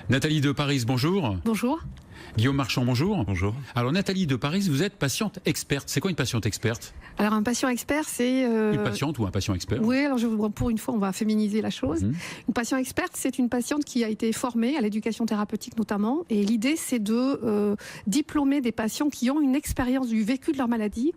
Nathalie de Paris, bonjour. Bonjour. Guillaume Marchand, bonjour. Bonjour. Alors Nathalie de Paris, vous êtes patiente experte. C'est quoi une patiente experte? Alors un patient expert, c'est... Une patiente ou un patient expert? Oui, alors pour une fois, on va féminiser la chose. Une patient experte, c'est une patiente qui a été formée à l'éducation thérapeutique notamment. Et l'idée, c'est de diplômer des patients qui ont une expérience du vécu de leur maladie.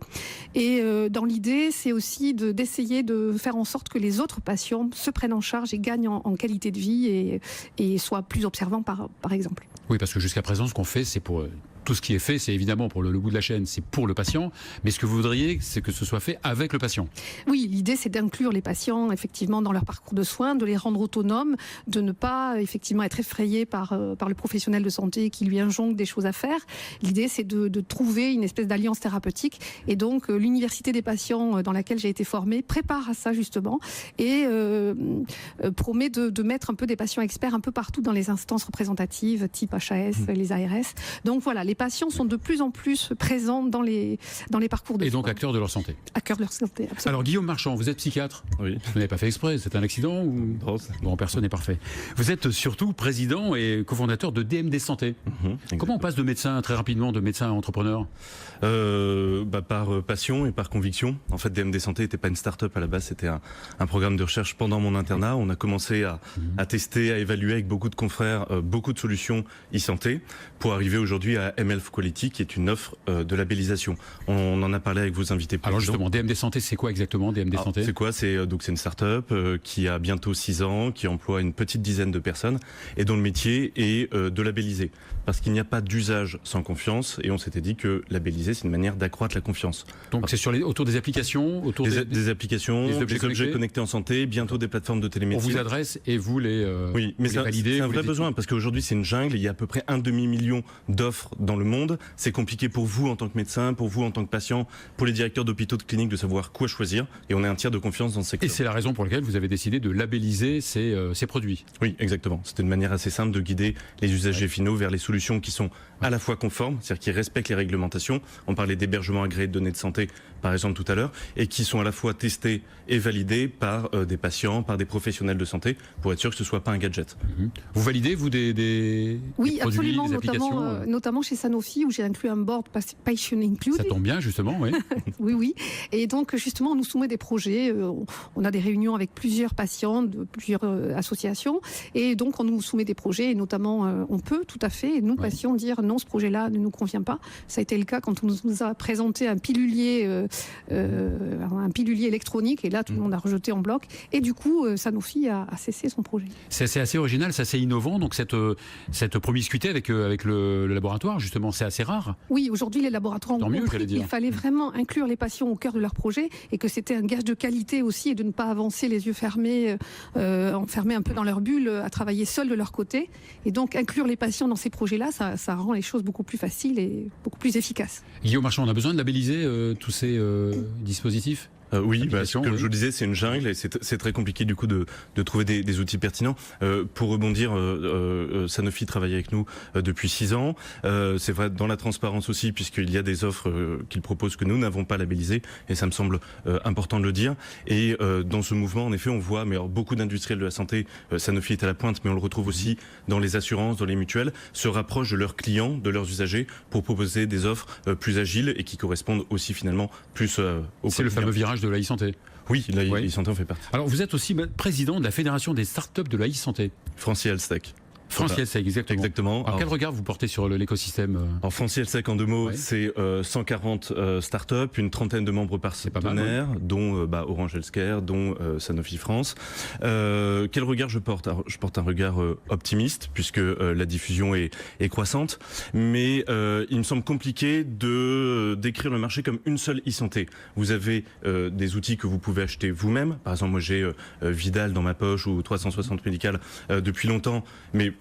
Et dans l'idée, c'est aussi d'essayer de faire en sorte que les autres patients se prennent en charge et gagnent en qualité de vie et soient plus observants par exemple. Oui, parce que jusqu'à présent, ce qu'on fait, c'est pour... Tout ce qui est fait, c'est évidemment pour le bout de la chaîne, c'est pour le patient. Mais ce que vous voudriez, c'est que ce soit fait avec le patient. Oui, l'idée, c'est d'inclure les patients, effectivement, dans leur parcours de soins, de les rendre autonomes, de ne pas, effectivement, être effrayés par le professionnel de santé qui lui injonque des choses à faire. L'idée, c'est de trouver une espèce d'alliance thérapeutique. Et donc, l'université des patients dans laquelle j'ai été formée prépare à ça, justement, et promet de mettre un peu des patients experts un peu partout dans les instances représentatives, type HAS, les ARS. Donc voilà, les patients sont de plus en plus présents dans les parcours de soins. Et donc acteurs de leur santé. Acteurs de leur santé, absolument. Alors Guillaume Marchand, vous êtes psychiatre? Oui. Vous n'avez pas fait exprès, c'est un accident ou... Non. Bon, personne n'est parfait. Vous êtes surtout président et cofondateur de DMD Santé. Comment on passe de médecin, très rapidement, de médecin à entrepreneur? Par passion et par conviction. En fait, DMD Santé n'était pas une start-up à la base, c'était un programme de recherche pendant mon internat. On a commencé à tester, à évaluer avec beaucoup de confrères, beaucoup de solutions e-santé pour arriver aujourd'hui à mHealth Quality, qui est une offre de labellisation. On en a parlé avec vos invités précédents. Alors justement, DMD Santé, c'est quoi exactement DMD Santé? C'est quoi? C'est une start-up qui a bientôt 6 ans, qui emploie une petite dizaine de personnes et dont le métier est de labelliser. Parce qu'il n'y a pas d'usage sans confiance et on s'était dit que labelliser, c'est une manière d'accroître la confiance. Donc c'est autour des applications, autour des applications, des objets connectés en santé, bientôt des plateformes de télémédecine. On vous adresse et vous les oui, mais validez. C'est un vrai besoin parce qu'aujourd'hui c'est une jungle, il y a à peu près 1 demi-million d'offres dans le monde. C'est compliqué pour vous en tant que médecin, pour vous en tant que patient, pour les directeurs d'hôpitaux, de cliniques de savoir quoi choisir et on est un tiers de confiance dans ce secteur. Et c'est la raison pour laquelle vous avez décidé de labelliser ces produits. Oui, exactement. C'était une manière assez simple de guider les usagers finaux vers les solutions qui sont à la fois conformes, c'est-à-dire qui respectent les réglementations. On parlait d'hébergement agréé de données de santé, par exemple, tout à l'heure, et qui sont à la fois testés et validés par des patients, par des professionnels de santé, pour être sûr que ce ne soit pas un gadget. Vous validez, vous, des oui, produits, absolument, des applications notamment chez Sanofi, où j'ai inclus un board Patient Included. Ça tombe bien, justement, oui. Oui. Et donc, justement, on nous soumet des projets. On a des réunions avec plusieurs patients, de plusieurs associations. Et donc, on nous soumet des projets. Et notamment, on peut tout à fait, nous, patients, dire non, ce projet-là ne nous convient pas. Ça a été le cas quand on nous a présenté un pilulier électronique. Et là, tout le monde a rejeté en bloc. Et du coup, Sanofi a cessé son projet. C'est assez original, c'est assez innovant. Donc, cette promiscuité avec le laboratoire, justement, c'est assez rare. Oui, aujourd'hui, les laboratoires ont compris qu'il fallait vraiment inclure les patients au cœur de leur projet et que c'était un gage de qualité aussi et de ne pas avancer les yeux fermés, enfermés un peu dans leur bulle, à travailler seuls de leur côté. Et donc, inclure les patients dans ces projets-là, ça rend les choses beaucoup plus faciles et beaucoup plus efficaces. Guillaume Marchand, on a besoin de labelliser tous ces dispositifs? Oui, comme je vous le disais, c'est une jungle et c'est très compliqué du coup de trouver des outils pertinents. Pour rebondir, Sanofi travaille avec nous depuis 6 ans. C'est vrai dans la transparence aussi, puisqu'il y a des offres qu'ils proposent que nous n'avons pas labellisées, et ça me semble important de le dire. Et dans ce mouvement, en effet, on voit beaucoup d'industriels de la santé, Sanofi est à la pointe, mais on le retrouve aussi dans les assurances, dans les mutuelles, se rapprochent de leurs clients, de leurs usagers, pour proposer des offres plus agiles et qui correspondent aussi finalement plus au C'est le fameux virage de la e-santé. Oui, la e-santé en fait partie. Alors vous êtes aussi président de la Fédération des startups de la e-santé. Franci Health-Tech. Franci Health-Tech, exactement. Alors, quel regard vous portez sur l'écosystème? Alors Franci Health-Tech, en 2 mots, c'est 140 startups, une trentaine de membres partenaires, dont Orange Healthcare, dont Sanofi France. Quel regard je porte? Alors, je porte un regard optimiste, puisque la diffusion est croissante, mais il me semble compliqué de décrire le marché comme une seule e-santé. Vous avez des outils que vous pouvez acheter vous-même. Par exemple, moi j'ai Vidal dans ma poche ou 360 Médical depuis longtemps, mais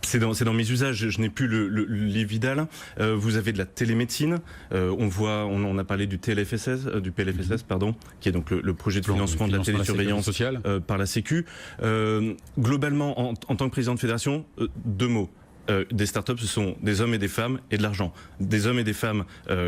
c'est dans mes usages, je n'ai plus les Vidal. Vous avez de la télémédecine. On a parlé du PLFSS, pardon, qui est donc le projet de financement de la télésurveillance sociale par la Sécu. Globalement, en tant que président de fédération, 2 mots. des startups, ce sont des hommes et des femmes et de l'argent. Des hommes et des femmes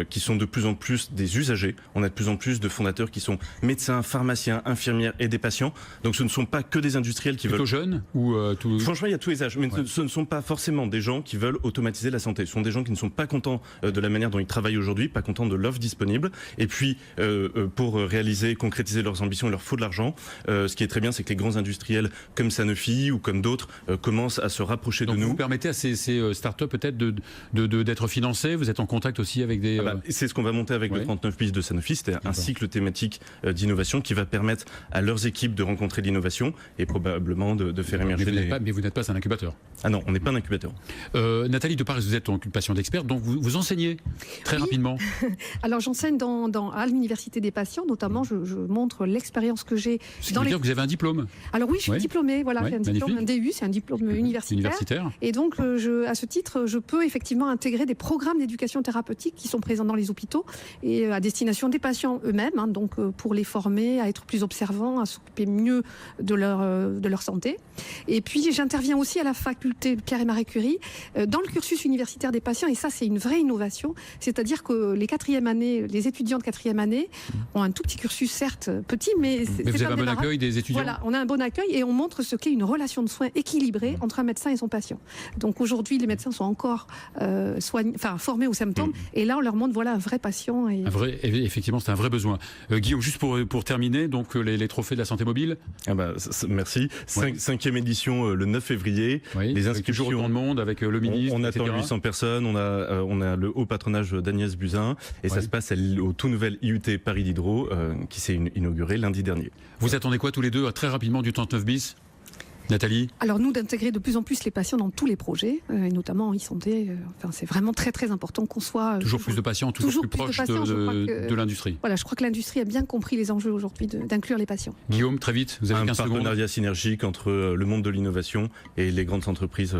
qui sont de plus en plus des usagers. On a de plus en plus de fondateurs qui sont médecins, pharmaciens, infirmières et des patients. Donc ce ne sont pas que des industriels qui plutôt veulent... jeunes ou tout... Franchement, il y a tous les âges, mais ce ne sont pas forcément des gens qui veulent automatiser la santé. Ce sont des gens qui ne sont pas contents de la manière dont ils travaillent aujourd'hui, pas contents de l'offre disponible. Et puis, pour réaliser, concrétiser leurs ambitions, il leur faut de l'argent. Ce qui est très bien, c'est que les grands industriels comme Sanofi ou comme d'autres commencent à se rapprocher Donc de nous. Vous permettez à ces startups peut-être d'être financées. Vous êtes en contact aussi avec des... C'est ce qu'on va monter avec le 39 bis de Sanofi. C'était un cycle thématique d'innovation qui va permettre à leurs équipes de rencontrer l'innovation et probablement de faire émerger Mais vous n'êtes pas un incubateur. Ah non, on n'est pas un incubateur. Nathalie de Paris, vous êtes en occupation d'expert, donc vous enseignez très rapidement. Alors j'enseigne à l'université des patients, notamment je montre l'expérience que j'ai. Ce qui veut dire que vous avez un diplôme. Alors oui, je suis diplômée, voilà, j'ai un diplôme, un DU, c'est un diplôme universitaire. Et donc à ce titre, je peux effectivement intégrer des programmes d'éducation thérapeutique qui sont présents dans les hôpitaux et à destination des patients eux-mêmes, hein, donc pour les former à être plus observants, à s'occuper mieux de leur santé. Et puis j'interviens aussi à la faculté Pierre et Marie Curie dans le cursus universitaire des patients, et ça c'est une vraie innovation, c'est-à-dire que les étudiants de 4e année ont un tout petit cursus, certes petit, mais vous avez un bon accueil des étudiants. Voilà, on a un bon accueil et on montre ce qu'est une relation de soins équilibrée entre un médecin et son patient. Donc aujourd'hui, les médecins sont encore formés aux symptômes, et là on leur montre un vrai patient. Effectivement, c'est un vrai besoin. Guillaume, juste pour terminer, donc les trophées de la santé mobile. Merci. 5e édition le 9 février. Les inscriptions toujours autant de monde avec le ministre. On attend 800 personnes. On a le haut patronage d'Agnès Buzyn et ça se passe au tout nouvel IUT Paris Diderot qui s'est inauguré lundi dernier. Vous attendez quoi tous les deux très rapidement du 39 bis? Nathalie? Alors nous, d'intégrer de plus en plus les patients dans tous les projets, et notamment en e-santé, c'est vraiment très très important qu'on soit... Toujours plus de patients, toujours plus proche de l'industrie. Voilà, je crois que l'industrie a bien compris les enjeux aujourd'hui d'inclure les patients. Guillaume, très vite, vous avez 15 secondes. Un partenariat synergique entre le monde de l'innovation et les grandes entreprises.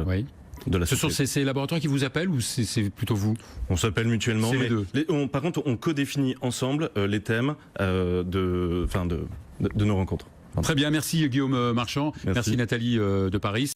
Ce sont ces laboratoires qui vous appellent ou c'est plutôt vous? On s'appelle mutuellement. Les deux. Par contre, on codéfinit ensemble les thèmes de nos rencontres. Très bien, merci Guillaume Marchand, merci Nathalie de Paris.